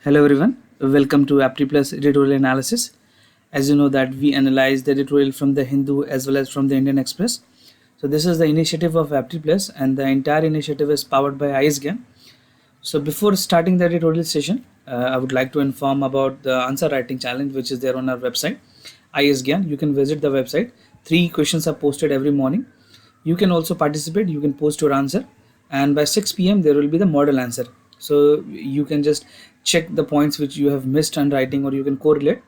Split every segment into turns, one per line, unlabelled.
Hello everyone, welcome to Apti Plus editorial analysis. As you know that we analyze the editorial from the Hindu as well as from the Indian Express. So this is the initiative of Apti Plus and the entire initiative is powered by ISGAN. So before starting the editorial session, I would like to inform about the answer writing challenge which is there on our website, ISGAN. You can visit the website. 3 questions are posted every morning. You can also participate, you can post your answer, and by 6 p.m. there will be the model answer. So you can just check the points which you have missed on writing, or you can correlate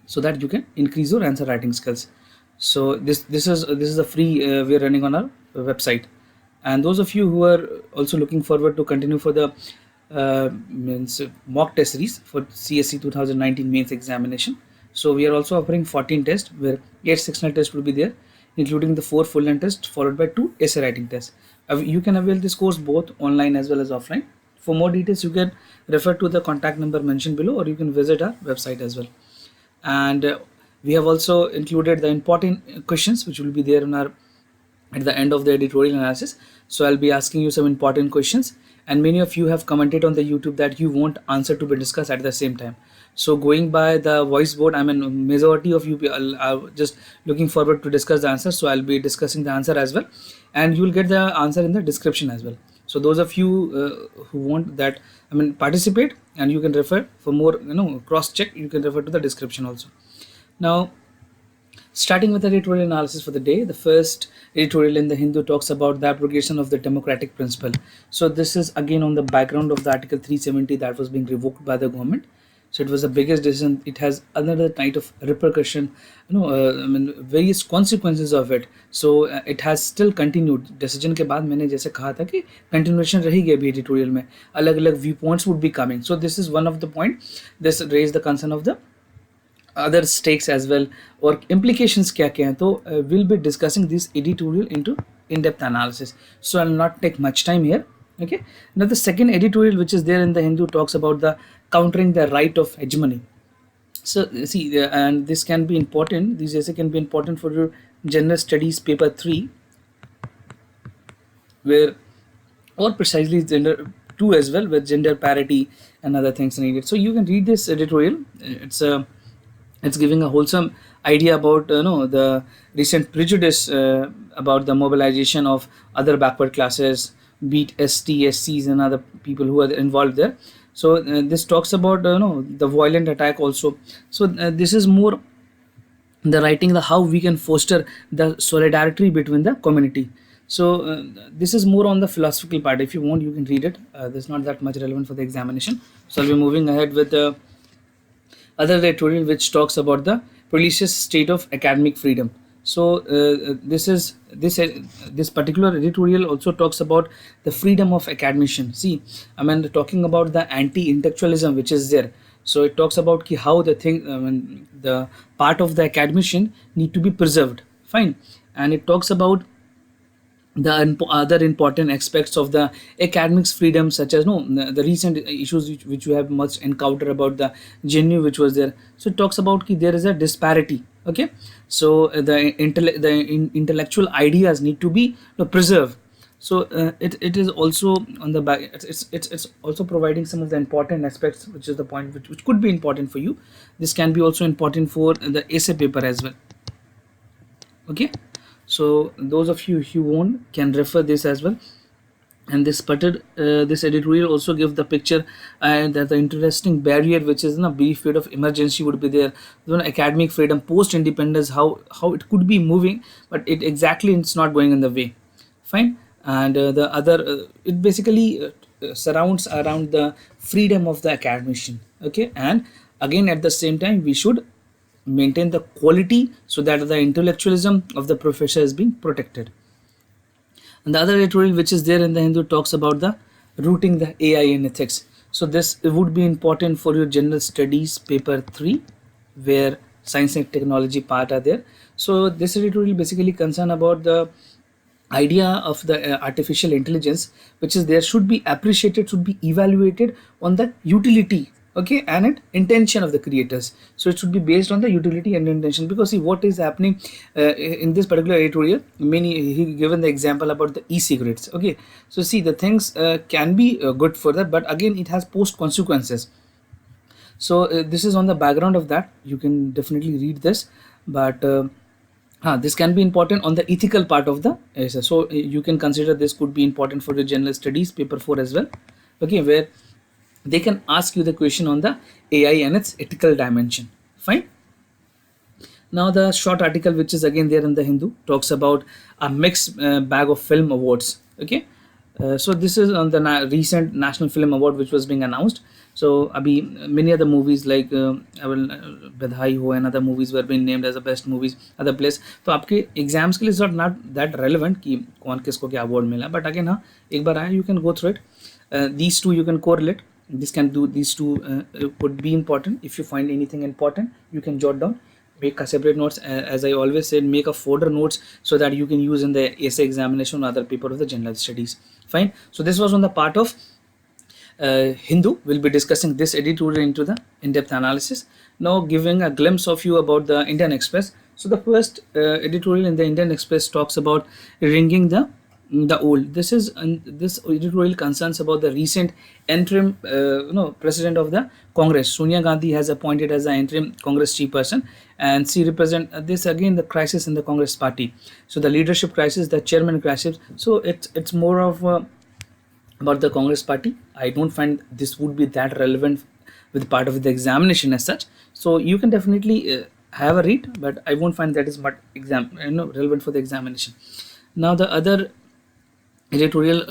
so that you can increase your answer writing skills. So this is a free we are running on our website, and those of you who are also looking forward to continue for the mock test series for CSE 2019 mains examination. So we are also offering 14 tests where 8 sectional tests will be there, including the 4 full length tests followed by 2 essay writing tests. You can avail this course both online as well as offline. For more details, you can refer to the contact number mentioned below, or you can visit our website as well. And we have also included the important questions which will be there on our at the end of the editorial analysis. So I'll be asking you some important questions, and many of you have commented on the YouTube that you want answer to be discussed at the same time. So going by the voice board, I mean majority of you are just looking forward to discuss the answer. So I'll be discussing the answer as well, and you will get the answer in the description as well. So those of you who want that, I mean participate, and you can refer for more cross check, you can refer to the description also. Now starting with the editorial analysis for the day, the first editorial in the Hindu talks about the abrogation of the democratic principle. So this is again on the background of the Article 370 that was being revoked by the government. So it was the biggest decision. It has another kind of repercussion, I mean various consequences of it. So it has still continued. Decision के बाद मैंने जैसे कहा था कि continuation रहेगी अभी editorial में, अलग-अलग viewpoints would be coming. So this is one of the point. This raised the concern of the other stakes as well, or implications क्या हैं. तो we'll be discussing this editorial into in-depth analysis. So I'll not take much time here. Okay. Now the second editorial which is there in the Hindu talks about the countering the right of hegemony. So see, and this can be important. These essay can be important for your general studies paper 3, where, or precisely gender 2 as well, with gender parity and other things needed. So you can read this editorial. It's giving a wholesome idea about the recent prejudice about the mobilization of other backward classes, be it ST, SCs and other people who are involved there. So this talks about the violent attack also. So this is more the writing the how we can foster the solidarity between the community. So this is more on the philosophical part. If you want, you can read it. This is not that much relevant for the examination. So I'll be moving ahead with the other editorial which talks about the pernicious state of academic freedom. So this particular editorial also talks about the freedom of academician. See, I mean talking about the anti-intellectualism which is there. So it talks about how the thing, I mean the part of the academician need to be preserved. Fine, and it talks about the other important aspects of the academics freedom, such as the recent issues which you have much encounter about the J&K which was there. So it talks about there is a disparity. Okay, so the intellectual ideas need to be preserved. So it is also on the back. It's also providing some of the important aspects, which is the point which could be important for you. This can be also important for the essay paper as well. Okay. So those of you who want can refer this as well. And this this editorial also gives the picture that the interesting barrier which is in a brief period of emergency would be there. Academic freedom post independence, how it could be moving, but it's not going in the way. Fine. And the other it basically surrounds around the freedom of the academician. Okay, and again at the same time we should maintain the quality so that the intellectualism of the professor is being protected. And the other editorial which is there in the Hindu talks about the rooting the AI in ethics. So this would be important for your general studies paper 3, where science and technology part are there. So this editorial basically concern about the idea of the artificial intelligence which is there should be appreciated, should be evaluated on the utility, okay, and intention of the creators. So it should be based on the utility and intention, because see what is happening in this particular editorial, he given the example about the e-cigarettes. Okay, so see the things can be good for that, but again it has post consequences. So this is on the background of that. You can definitely read this, but this can be important on the ethical part of the essay. So you can consider this could be important for the general studies paper 4 as well. Okay, where they can ask you the question on the AI and its ethical dimension. Fine. Now the short article, which is again there in the Hindu, talks about a mixed bag of film awards. Okay, so this is on the recent National Film Award which was being announced. So abhi many other movies like I will Badhai Ho and other movies were being named as the best movies other place. तो आपके exams के लिए not that relevant कि कौन किसको क्या award मिला, but again हाँ एक बार आया you can go through it. These two you can correlate. These two would be important. If you find anything important, you can jot down, make a separate notes. As I always said, make a folder notes so that you can use in the essay examination or other paper of the general studies. Fine. So this was on the part of Hindu. We'll be discussing this editorial into the in-depth analysis. Now giving a glimpse of you about the Indian Express. So the first editorial in the Indian Express talks about ringing the old. This editorial concerns about the recent interim president of the Congress. Sonia Gandhi has appointed as the interim Congress chairperson, and she represent this again the crisis in the Congress party. So the leadership crisis, the chairman crisis. So it's more of about the Congress party. I don't find this would be that relevant with part of the examination as such. So you can definitely have a read, but I won't find that is much relevant for the examination. Now the other editorial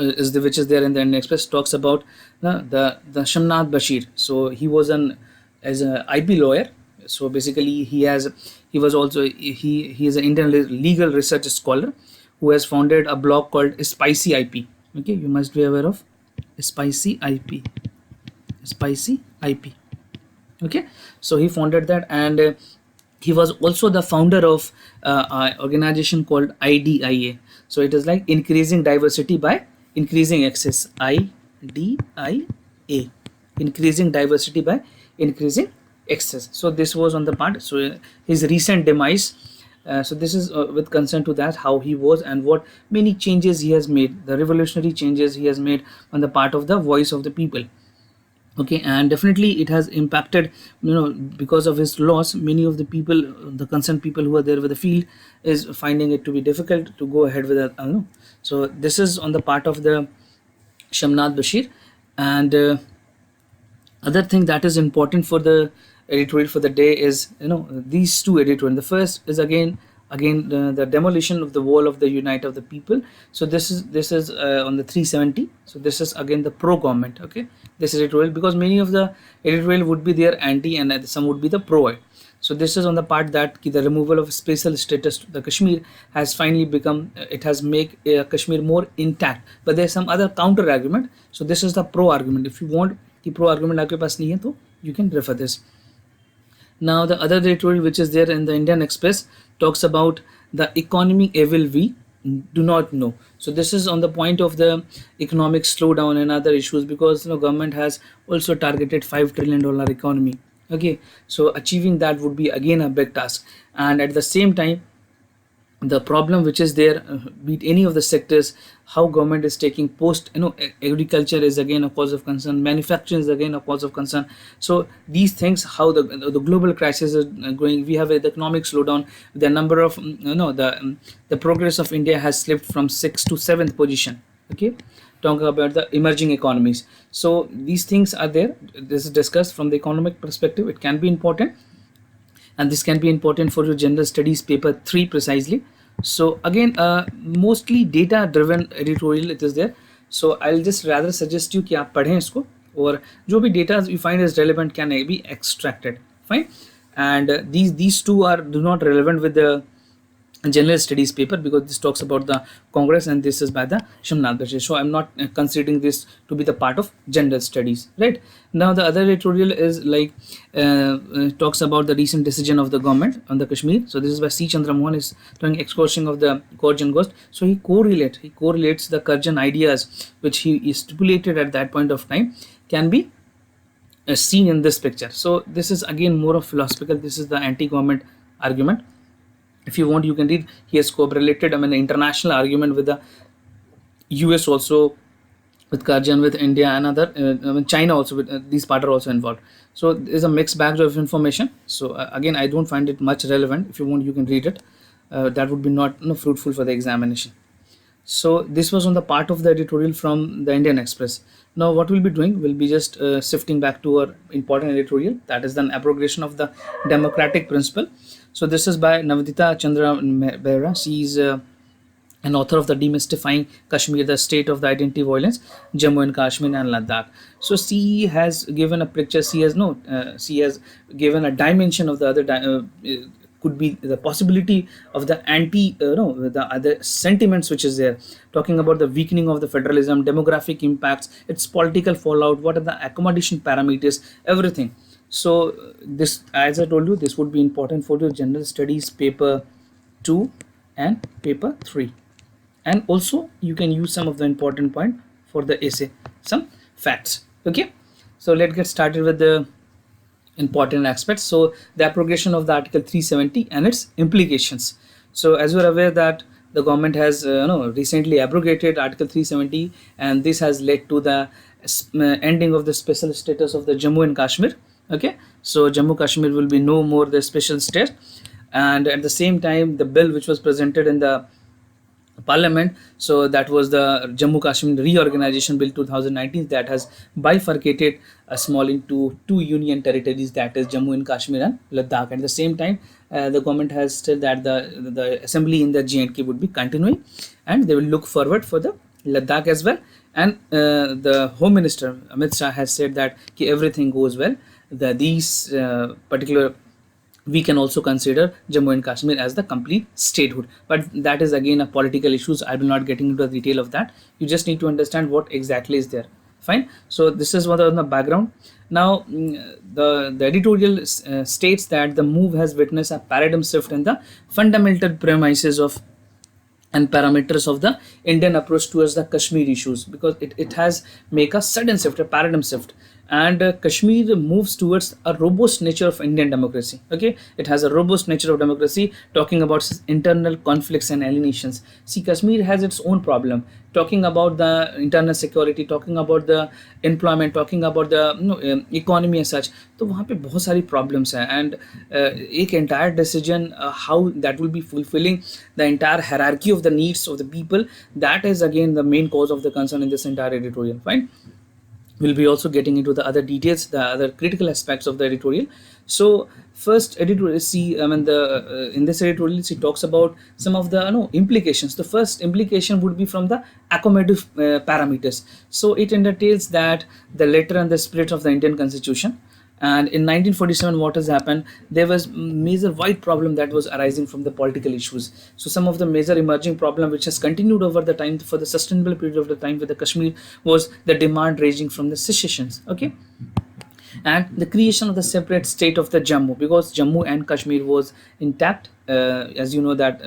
which is there in the Indian Express talks about the Shamnath Bashir. So he was as a IP lawyer. So basically he is an Indian legal research scholar who has founded a blog called Spicy IP. Okay, you must be aware of Spicy IP. Okay, so he founded that, and he was also the founder of an organization called IDIA. So it is like increasing diversity by increasing access. IDIA, increasing diversity by increasing access. So this was on the part. So his recent demise. So this is with concern to that, how he was and what many changes he has made, the revolutionary changes he has made on the part of the voice of the people. Okay, and definitely it has impacted, because of his loss, many of the people, the concerned people who are there with the field, is finding it to be difficult to go ahead with that. So this is on the part of the Shamnath Bashir. And other thing that is important for the editorial for the day is these two editorial. The first is again the demolition of the wall of the unite of the people. So this is on the 370. So this is again the pro government. Okay, this is editorial, because many of the editorial would be their anti and some would be the pro. So this is on the part that the removal of special status to the Kashmir has finally become, it has make Kashmir more intact. But there's some other counter argument. So this is the pro argument. If you want the pro argument aapke paas nahi hai, to you can refer this. Now the other editorial which is there in the Indian Express talks about the economy evil we do not know. So this is on the point of the economic slowdown and other issues, because government has also targeted $5 trillion economy. Okay, so achieving that would be again a big task, and at the same time the problem which is there, be it any of the sectors, how government is taking post, agriculture is again a cause of concern, manufacturing is again a cause of concern. So these things, how the global crisis is going, we have the economic slowdown, the number of the progress of India has slipped from 6th to 7th position. Okay, talking about the emerging economies. So these things are there. This is discussed from the economic perspective. It can be important, and this can be important for your general studies paper 3 precisely. So again mostly data driven editorial it is there. So I'll just rather suggest you कि आप पढ़ें इसको, और जो भी data you find is relevant can be extracted. Fine. And these two do not relevant with the general studies paper, because this talks about the Congress and this is by the Shamnath Bashir. So I'm not considering this to be the part of general studies. Right now the other editorial is like talks about the recent decision of the government on the Kashmir. So this is by C. Chandra Mohan, is doing excursion of the Kurjan Ghost. So he correlates the Kurjan ideas which he stipulated at that point of time can be seen in this picture. So this is again more of philosophical. This is the anti-government argument. If you want, you can read. He has correlated the international argument with the US also, with Karjan, with India and other, China also, with these part are also involved. So there's a mixed bag of information. So again, I don't find it much relevant. If you want, you can read it. That would be not, fruitful for the examination. So this was on the part of the editorial from the Indian Express. Now what we'll be doing, we'll be just shifting back to our important editorial, that is the abrogation of the democratic principle. So this is by Navadita Chandra Behra. She is an author of the Demystifying Kashmir, the State of the Identity Violence, Jammu and Kashmir and Ladakh. So she has given a picture. She has given a dimension of the other. Could be the possibility of the the other sentiments which is there, talking about the weakening of the federalism, demographic impacts, its political fallout, what are the accommodation parameters, everything. So this, as I told you, this would be important for your general studies paper 2 and paper 3, and also you can use some of the important point for the essay, some facts. Okay, so let's get started with the important aspects. So the abrogation of the article 370 and its implications. So as you are aware that the government has recently abrogated article 370, and this has led to the ending of the special status of the Jammu and Kashmir. Okay, so Jammu Kashmir will be no more the special state, and at the same time the bill which was presented in the parliament, so that was the Jammu Kashmir Reorganization Bill 2019, that has bifurcated a small into two union territories, that is Jammu and Kashmir and Ladakh. At the same time, the government has said that the assembly in the J&K would be continuing, and they will look forward for the Ladakh as well. And the Home Minister Amit Shah has said that everything goes well, these particular, we can also consider Jammu and Kashmir as the complete statehood. But that is again a political issues. I will not get into the detail of that. You just need to understand what exactly is there. Fine. So this is what on the background. Now the editorial states that the move has witnessed a paradigm shift in the fundamental premises of and parameters of the Indian approach towards the Kashmir issues, because it has make a sudden shift, a paradigm shift, and Kashmir moves towards a robust nature of Indian democracy. Okay, it has a robust nature of democracy, talking about internal conflicts and alienations. See, Kashmir has its own problem, talking about the internal security, talking about the employment, talking about the economy as such. तो वहाँ पे बहुत सारी problems हैं, and एक entire decision how that will be fulfilling the entire hierarchy of the needs of the people, that is again the main cause of the concern in this entire editorial. Fine, we'll be also getting into the other details, the other critical aspects of the editorial. So first editorial, see, I mean the in this editorial she talks about some of the implications. The first implication would be from the accommodative parameters. So it entails that the letter and the spirit of the Indian Constitution. And in 1947, what has happened? There was major wide problem that was arising from the political issues. So some of the major emerging problem which has continued over the time for the sustainable period of the time with the Kashmir was the demand ranging from the secessions. Okay, and the creation of the separate state of the Jammu, because Jammu and Kashmir was intact. As you know that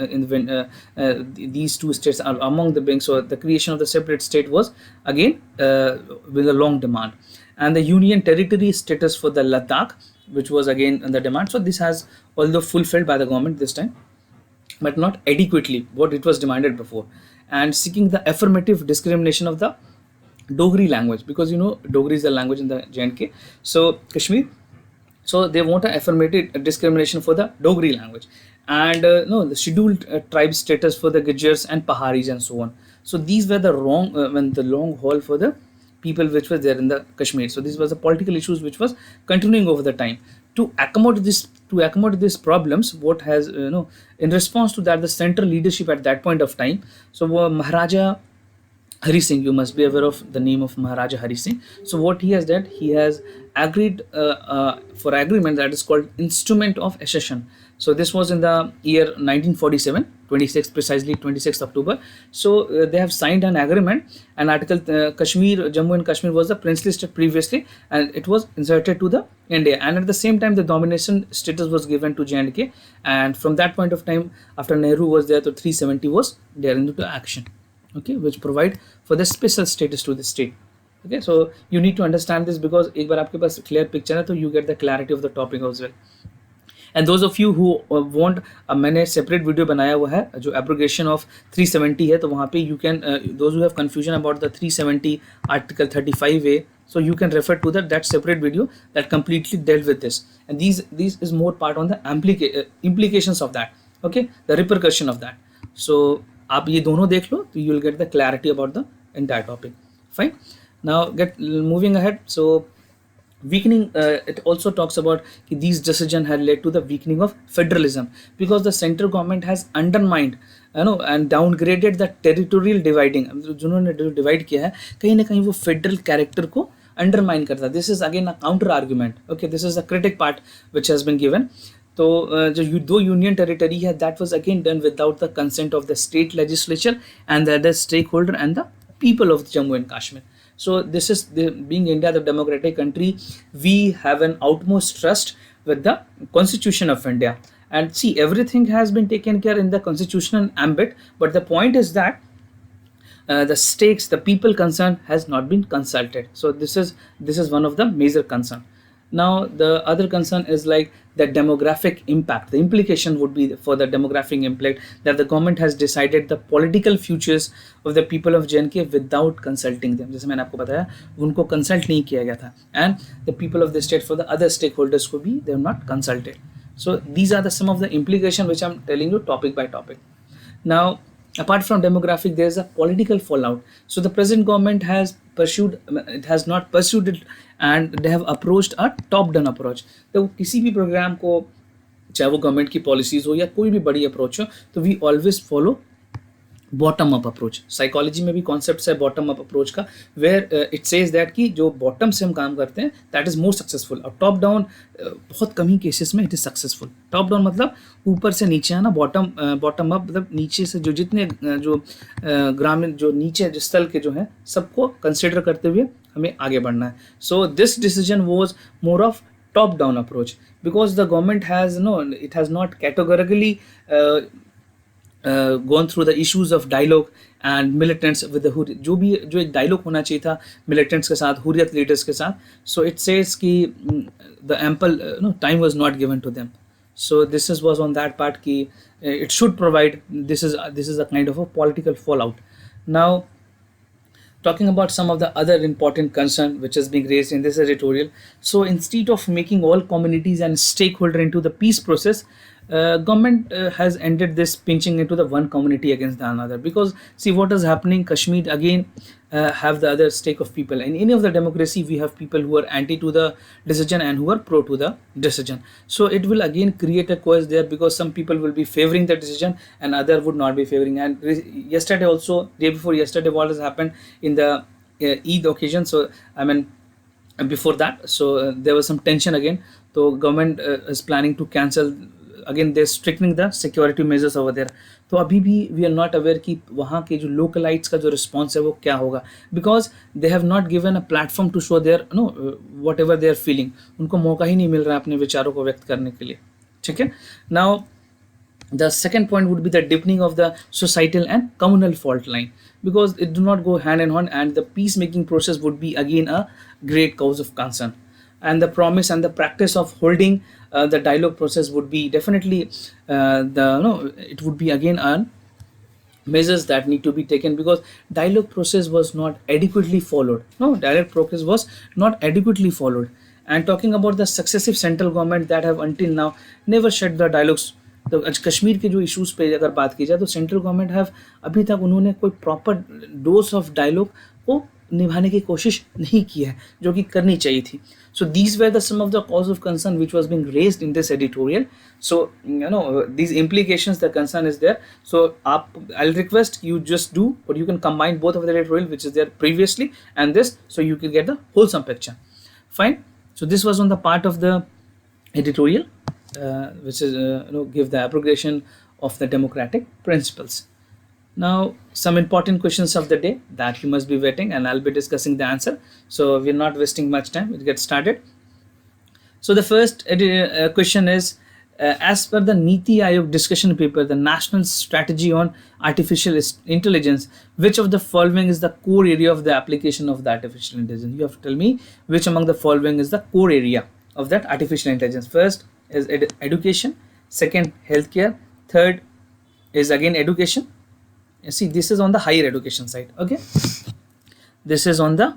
these two states are among the banks, so the creation of the separate state was again with a long demand, and the union territory status for the Ladakh, which was again in the demand. So this has although fulfilled by the government this time, but not adequately what it was demanded before, and seeking the affirmative discrimination of the Dogri language, because Dogri is the language in the J&K, so Kashmir. So they want an affirmative discrimination for the Dogri language, and no, the scheduled tribe status for the Gujars and Paharis and so on. So these were the the long haul for the people which were there in the Kashmir. So this was the political issues which was continuing over the time. To accommodate these problems, what has in response to that, the central leadership at that point of time. So Maharaja Hari Singh, you must be aware of the name of Maharaja Hari Singh. So what he has done, he has agreed for agreement that is called Instrument of Accession. So this was in the year 1947, 26th October. So they have signed an agreement, and article Jammu and Kashmir was the princely state previously, and it was inserted to the India. And at the same time, the domination status was given to J&K. And from that point of time, after Nehru was there, so 370 was there into action. Okay, which provide for the special status to the state. Okay, so you need to understand this, because एक बार आपके पास clear picture है, तो you get the clarity of the topic as well. And those of you who want, मैंने separate video बनाया हुआ है जो abrogation of 370 है, तो वहाँ पे you can, those who have confusion about the 370 article 35A, so you can refer to that separate video that completely dealt with this, and these is more part on the implications of that, okay, the repercussion of that. So आप ये दोनों देख लो तो you will get the clarity about the entire topic. Fine. Now get moving ahead. So weakening, it also talks about कि these decisions had led to the weakening of federalism because the central government has undermined, you know, and downgraded the territorial dividing. जिन्होंने divide किया है कहीं ना कहीं वो federal character को undermine करता है. This is again a counter argument. Okay, this is the critic part which has been given. तो जो दो यूनियन टेरिटरी है that was again done without the consent of the state legislature and the other stakeholder and the people of Jammu and Kashmir. So this is being India, the democratic country, we have an utmost trust with the Constitution of India. And see, everything has been taken care in the constitutional ambit, but the point is that the states, the people concerned has not been consulted. So this is one of the major concern. Now the other concern is like the demographic impact. The implication would be for the demographic impact that the government has decided the political futures of the people of J&K without consulting them. जैसे मैंने आपको बताया उनको consult नहीं किया गया था, and the people of the state, for the other stakeholders को भी they are not consulted. So these are some of the implication which I'm telling you topic by topic. Now apart from demographic, there is a political fallout. So the present government has not pursued it, and they have approached a top down approach. तो किसी भी programme को, चाहे वो government की policies हो या कोई भी बड़ी अप्रोच हो, तो we always follow bottom up approach. Psychology में भी कॉन्सेप्ट है बॉटम अप अप्रोच का, वेयर इट सेज दैट कि जो बॉटम से हम काम करते हैं दैट इज मोर सक्सेसफुल. और टॉप डाउन बहुत कम ही केसेस में it is successful. Top down मतलब ऊपर से नीचे है ना, बॉटम अप मतलब नीचे से जो जितने जो ग्रामीण जो नीचे जो स्थल के जो है सबको कंसिडर करते हुए हमें आगे बढ़ना है. So this decision was more of top down approach because the government has it has not categorically gone through the issues of dialogue and militants with the जो एक dialogue होना चाहिए था militants के साथ, हुर्रियत leaders के साथ. So it says कि the ample time was not given to them. So this was on that part कि it should provide. This is a kind of a political fallout. Now talking about some of the other important concern which is being raised in this editorial. So instead of making all communities and stakeholder into the peace process, government has ended this pinching into the one community against the another. Because see what is happening, Kashmir again have the other stake of people. In any of the democracy, we have people who are anti to the decision and who are pro to the decision. So it will again create a chaos there because some people will be favoring the decision and other would not be favoring. And yesterday also, day before yesterday, what has happened in the Eid occasion. So I mean before that, so there was some tension again. So government is planning to cancel. Again they're strengthening the security measures over there. तो अभी भी we are not aware कि वहाँ के जो localites का जो response है वो क्या होगा, because they have not given a platform to show their whatever they are feeling. उनको मौका ही नहीं मिल रहा है अपने विचारों को व्यक्त करने के लिए. ठीक है. Now the second point would be the deepening of the societal and communal fault line, because it do not go hand in hand, and the peacemaking process would be again a great cause of concern. And the promise and the practice of holding the dialogue process would be definitely it would be again a measures that need to be taken, because dialogue process was not adequately followed. Dialogue process was not adequately followed. And talking about the successive central government that have until now never shut the dialogues. तो कश्मीर के जो issues पे अगर बात की जाए तो central government have अभी तक उन्होंने कोई प्रॉपर डोज ऑफ डायलॉग को निभाने की कोशिश नहीं की है जो कि करनी चाहिए थी. So these were the some of the cause of concern which was being raised in this editorial. So these implications, the concern is there. So I'll request you just do, or you can combine both of the editorial which is there previously and this, so you can get the wholesome picture. Fine. So this was on the part of the editorial which is give the abrogation of the democratic principles. Now some important questions of the day that you must be waiting, and I'll be discussing the answer, so we're not wasting much time. We'll get started. So the first question is as per the Niti Aayog discussion paper, the national strategy on artificial intelligence, which of the following is the core area of the application of the artificial intelligence? You have to tell me which among the following is the core area of that artificial intelligence. First is education, second healthcare, third is again education. You see, this is on the higher education side. Okay, this is on the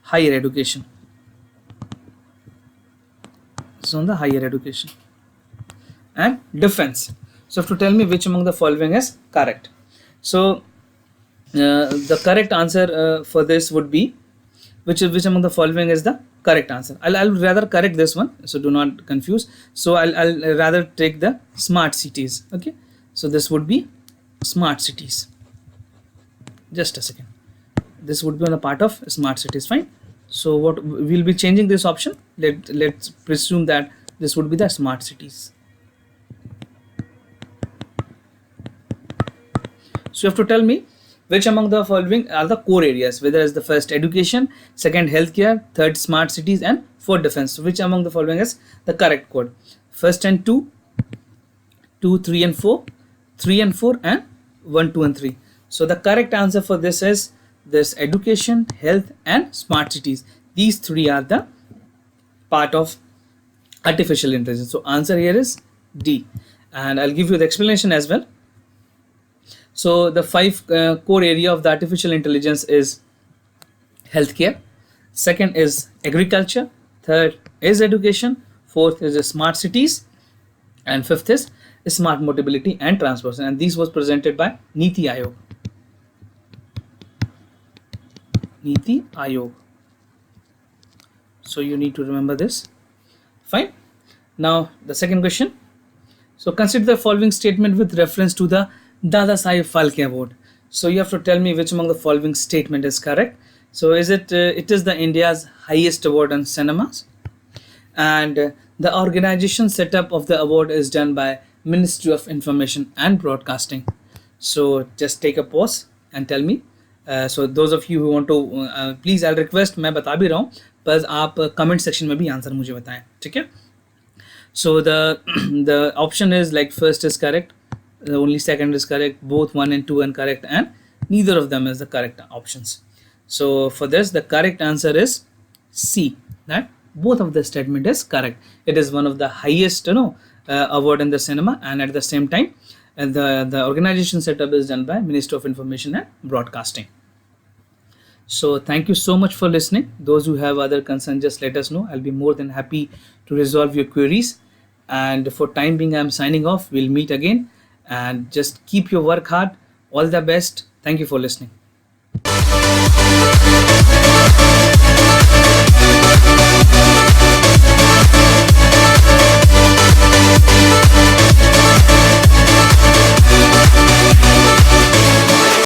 higher education. This is on the higher education. And defense. So, to tell me which among the following is correct. So, the correct answer for this would be which among the following is the correct answer. I'll rather correct this one, so do not confuse. So I'll rather take the smart cities. Okay, so this would be smart cities. Just a second, this would be on the part of smart cities. Fine. So what we'll be changing this option. Let's presume that this would be the smart cities. So you have to tell me which among the following are the core areas, whether it's the first education, second healthcare, third smart cities, and fourth defense. So which among the following is the correct code? First and 2, 2, 3 and 4, 3 and 4, and 1, 2 and 3. So the correct answer for this is this education, health, and smart cities. These three are the part of artificial intelligence. So answer here is D, and I'll give you the explanation as well. So the five core area of the artificial intelligence is healthcare, second is agriculture, third is education, fourth is smart cities, and fifth is smart mobility and transportation. And this was presented by Niti Aayog. Niti Aayog. So you need to remember this. Fine. Now the second question. So consider the following statement with reference to the Dada Saheb Phalke Award. So you have to tell me which among the following statement is correct. So is it it is the India's highest award on cinemas, and the organization setup of the award is done by Ministry of Information and Broadcasting. So just take a pause and tell me. So those of you who want to please, I'll request, मैं बता भी रहा हूँ पर आप comment section में भी answer मुझे बताएं, ठीक है? So the option is like first is correct, only second is correct, both 1 and 2 are correct, and neither of them is the correct options. So for this, the correct answer is C, that both of the statement is correct. It is one of the highest award in the cinema, and at the same time the organization setup is done by Ministry of Information and Broadcasting. So thank you so much for listening. Those who have other concerns, just let us know. I'll be more than happy to resolve your queries. And for time being, I'm signing off. We'll meet again, and just keep your work hard. All the best. Thank you for listening.